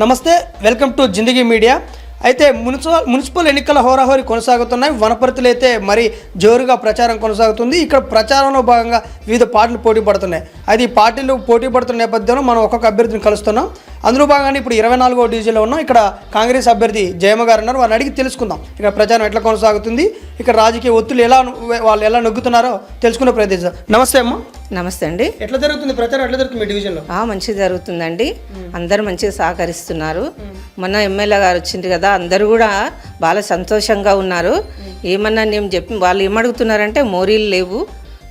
నమస్తే, welcome to Zindagi media. అయితే municipal ఎన్నికల హోరాహోరీ కొనసాగుతున్నాయి. వనపర్తిలో అయితే మరి జోరుగా ప్రచారం కొనసాగుతుంది. ఇక్కడ ప్రచారంలో భాగంగా వివిధ పార్టీలు పోటీ పడుతున్నాయి. అది పార్టీలు పోటీ పడుతున్న నేపథ్యంలో మనం ఒక్కొక్క అభ్యర్థిని కలుస్తున్నాం. అందులో భాగంగానే ఇప్పుడు 24వ డివిజన్లో ఉన్నాం. ఇక్కడ కాంగ్రెస్ అభ్యర్థి జయమ్మ గారు ఉన్నారు. వారిని అడిగి తెలుసుకుందాం ఇక్కడ ప్రచారం ఎట్లా కొనసాగుతుంది, ఇక్కడ రాజకీయ ఒత్తులు వాళ్ళు ఎలా నొగ్గుతున్నారో తెలుసుకునే ప్రయత్నిస్తాం. నమస్తే అమ్మ. నమస్తే అండి. ఎట్లా జరుగుతుంది ప్రచారం, ఎట్లా జరుగుతుంది మీ డివిజన్లో? మంచిగా జరుగుతుందండి. అందరూ మంచిగా సహకరిస్తున్నారు. మొన్న ఎమ్మెల్యే గారు వచ్చింది కదా, అందరూ కూడా బాగా సంతోషంగా ఉన్నారు. ఏమన్నా నేను చెప్పి వాళ్ళు ఏమడుగుతున్నారంటే మోరీలు లేవు,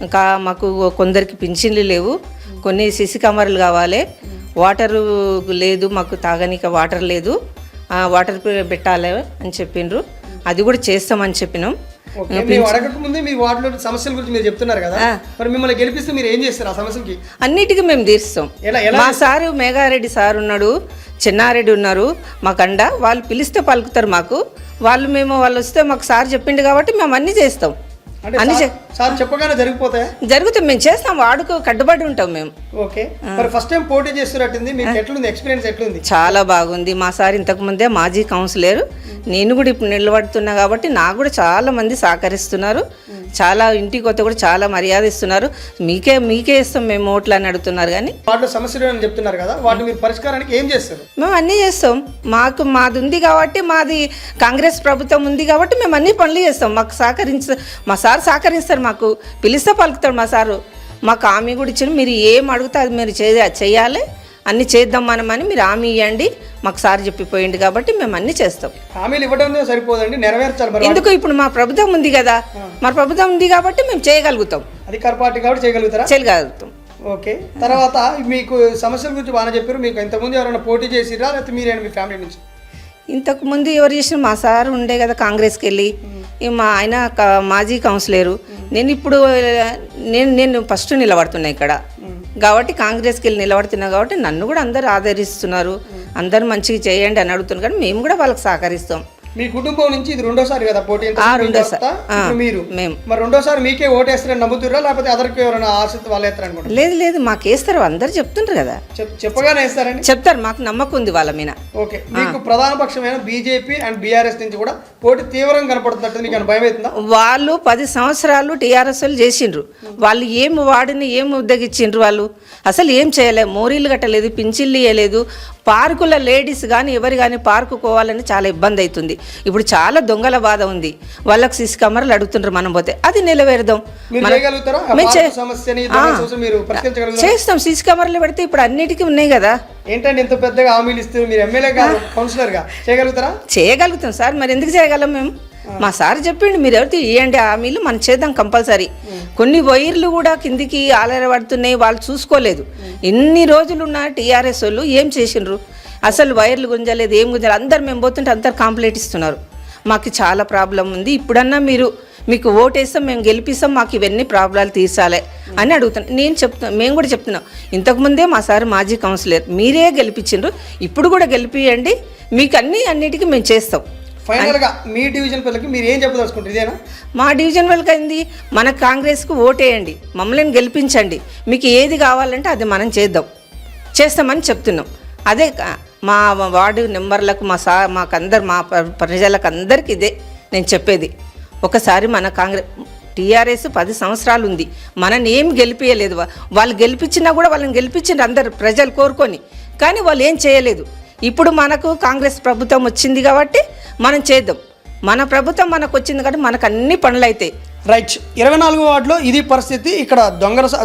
ఇంకా మాకు కొందరికి పింఛన్లు లేవు, కొన్ని సిసి కెమెరాలు కావాలి, వాటరు లేదు, మాకు తాగనీక వాటర్ లేదు, వాటర్ పెట్టాలి అని చెప్పిండ్రు. అది కూడా చేస్తామని చెప్పినాం. అడగకముందే మీ వార్డులో సమస్యల గురించి మీరు చెప్తున్నారు కదా, మరి మిమ్మల్ని గెలిపిస్తే మీరు ఏం చేస్తారు ఆ సమస్యలకి? అన్నిటికీ మేము తీరుస్తాం. మా సారు మేఘారెడ్డి సార్ ఉన్నాడు, చెన్నారెడ్డి ఉన్నారు మాకండ, వాళ్ళు పిలిస్తే పలుకుతారు మాకు. వాళ్ళు వస్తే మాకు సార్ చెప్పిండు కాబట్టి మేము అన్నీ చేస్తాం. అన్ని సార్ చెప్పగానే జరుగుతాం, మేము చేస్తాం, వాడుకు కట్టుబడి ఉంటాం మేము. ఓకే, మరి ఫస్ట్ టైం పోటీ చేస్తున్నట్టుంది, మీకు ఎట్లుంది ఎక్స్పీరియన్స్ ఎట్లుంది? చాలా బాగుంది. మా సార్ ఇంతకు ముందే మాజీ కౌన్సిలర్, నేను కూడా ఇప్పుడు నిలబడుతున్నా కాబట్టి నాకు కూడా చాలా మంది సహకరిస్తున్నారు. చాలా ఇంటికి కొత్త కూడా చాలా మర్యాద ఇస్తున్నారు. మీకే ఇస్తాం మేము ఓట్లు అని అడుగుతున్నారు. కానీ వాటిలో సమస్యలు అని చెప్తున్నారు కదా, వాటిని మీరు పరిష్కారానికి ఏం చేస్తారు? మేము అన్నీ చేస్తాం. మాది ఉంది కాబట్టి, మాది కాంగ్రెస్ ప్రభుత్వం ఉంది కాబట్టి మేము అన్ని పనులు చేస్తాం. మా సార్ సహకరిస్తారు, మాకు పిలిస్తే పలుకుతాడు మా సారు. మాకు హామీ కూడా ఇచ్చారు, మీరు ఏం అడుగుతా అది మీరు చేయాలి, అన్నీ చేద్దాం మనమని మీరు హామీ ఇవ్వండి. మాకు సార్ చెప్పిపోయింది కాబట్టి మేము అన్నీ చేస్తాం. హామీలు ఇవ్వడం సరిపోదండి, నెరవేర్చాలి. ఎందుకు ఇప్పుడు మా ప్రభుత్వం ఉంది కదా, మా ప్రభుత్వం ఉంది కాబట్టి మేము చేయగలుగుతాం. అధికార పార్టీ కాబట్టి చేయగలుగుతాం. ఓకే, తర్వాత మీకు సమస్యల గురించి బాగా చెప్పారు. మీకు ఇంతకుముందు ఎవరైనా పోటీ చేసిరా, లేకపోతే మీరేనా మీ ఫ్యామిలీ నుంచి? ఇంతకుముందు ఎవరు చేసిన మా సార్ ఉండే కదా కాంగ్రెస్కి వెళ్ళి, మా ఆయన మాజీ కౌన్సిలరు. నేను ఫస్ట్ నిలబడుతున్నా ఇక్కడ కాబట్టి, కాంగ్రెస్కి వెళ్ళి నిలబడుతున్నా కాబట్టి నన్ను కూడా అందరూ ఆదరిస్తున్నారు. అందరూ మంచిగా చేయండి అని అడుగుతున్నారు కానీ మేము కూడా వాళ్ళకి సహకరిస్తాం. మీ కుటుంబం నుంచి ఇది రెండోసారి కదా పోటీ? మేము మరి రెండోసారి మీకే ఓటేస్తారని నమ్ముతుర్రా, లేకపోతే అదరికి ఎవరైనా ఆశిత వాళ్ళు వేస్తారనుకుంటారు? లేదు మాకేస్తారు, అందరు చెప్తుంటారు కదా, చెప్పగానే వేస్తారండి. చెప్తారు, మాకు నమ్మకం ఉంది వాళ్ళ మీద. ఓకే, మీకు ప్రధాన పక్షమైన బీజేపీ అండ్ బీఆర్ఎస్ నుంచి కూడా పోటీ తీవ్రంగా కనపడుతున్నట్టు మీకు భయం అవుతుందా? వాళ్ళు 10 సంవత్సరాలు టీఆర్ఎస్ వాళ్ళు చేసిండ్రు. వాళ్ళు ఏం వాడిని ఏం ఉద్దగిచ్చిండ్రు, వాళ్ళు అసలు ఏం చేయలేదు, మోరీలు కట్టలేదు, పింఛన్లు ఇవ్వలేదు. పార్కుల లేడీస్ కానీ ఎవరు కానీ పార్కు పోవాలని చాలా ఇబ్బంది అవుతుంది. ఇప్పుడు చాలా దొంగల బాధ ఉంది, వాళ్ళకి సిసి కెమెరాలు అడుగుతుండ్రు. మనం పోతే అది నిలవేరుదాం, చేస్తాం. సిసి కెమెరాలు పెడితే ఇప్పుడు అన్నిటికీ ఉన్నాయి కదా. ఏంటంటే ఇంత పెద్దగా హామీలు ఇస్తారు, మీరు ఎమ్మెల్యే గారు కౌన్సిలర్ గా చేయగలుగుతాం సార్. మరి ఎందుకు చేయగలం మేము? మా సార్ చెప్పిండు మీరు ఎవరితో ఇవ్వండి హామీలు, మనం చేద్దాం కంపల్సరీ. కొన్ని వైర్లు కూడా కిందికి ఆలరబడుతున్నాయి, వాళ్ళు చూసుకోలేదు. ఎన్ని రోజులున్న టీఆర్ఎస్ వాళ్ళు ఏం చేసిండ్రు, అసలు వైర్లు గుంజలేదు, ఏం గుంజలేదు. అందరు మేము పోతుంటే అందరు కంప్లైంట్ ఇస్తున్నారు. మాకు చాలా ప్రాబ్లం ఉంది, ఇప్పుడన్నా మీకు ఓటేస్తాం, మేము గెలిపిస్తాం, మాకు ఇవన్నీ ప్రాబ్లాలు తీర్చాలి అని అడుగుతున్నాను. మేము కూడా చెప్తున్నాం. ఇంతకుముందే మా సార్ మాజీ కౌన్సిలర్, మీరే గెలిపించిండ్రు, ఇప్పుడు కూడా గెలిపియండి, మీకు అన్నిటికీ మేము చేస్తాం. ఫైనల్ గా మీ డివిజన్ పిల్లలకి మీరు ఏం చెప్పదలుచుకుంటారు? ఇదేనా మా డివిజన్ వాళ్ళకి అయింది, మన కాంగ్రెస్కు ఓటేయండి, మమ్మల్ని గెలిపించండి, మీకు ఏది కావాలంటే అది మనం చేస్తామని చెప్తున్నాం. అదే మా వార్డు మెంబర్లకు, మాకందరు, మా ప్రజలకు అందరికీ ఇదే నేను చెప్పేది. ఒకసారి మన టీఆర్ఎస్ 10 సంవత్సరాలు ఉంది, మనని ఏం గెలిపించలేదు. వాళ్ళు గెలిపించినా కూడా వాళ్ళని గెలిపించిండ్రు అందరు ప్రజలు కోరుకొని, కానీ వాళ్ళు ఏం చేయలేదు. ఇప్పుడు మనకు కాంగ్రెస్ ప్రభుత్వం వచ్చింది కాబట్టి మనం చేద్దాం. మన ప్రభుత్వం మనకు వచ్చింది కాబట్టి మనకు అన్ని పనులు అవుతాయి. రైట్, 24వ వార్డులో ఇది పరిస్థితి. ఇక్కడ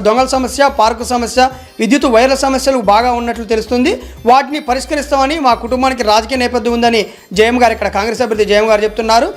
దొంగల సమస్య, పార్కు సమస్య, విద్యుత్ వైర్ల సమస్యలు బాగా ఉన్నట్లు తెలుస్తుంది. వాటిని పరిష్కరిస్తామని, మా కుటుంబానికి రాజకీయ నేపథ్యం ఉందని జయమ్మ గారు, ఇక్కడ కాంగ్రెస్ అభ్యర్థి జయమ్మ గారు చెప్తున్నారు.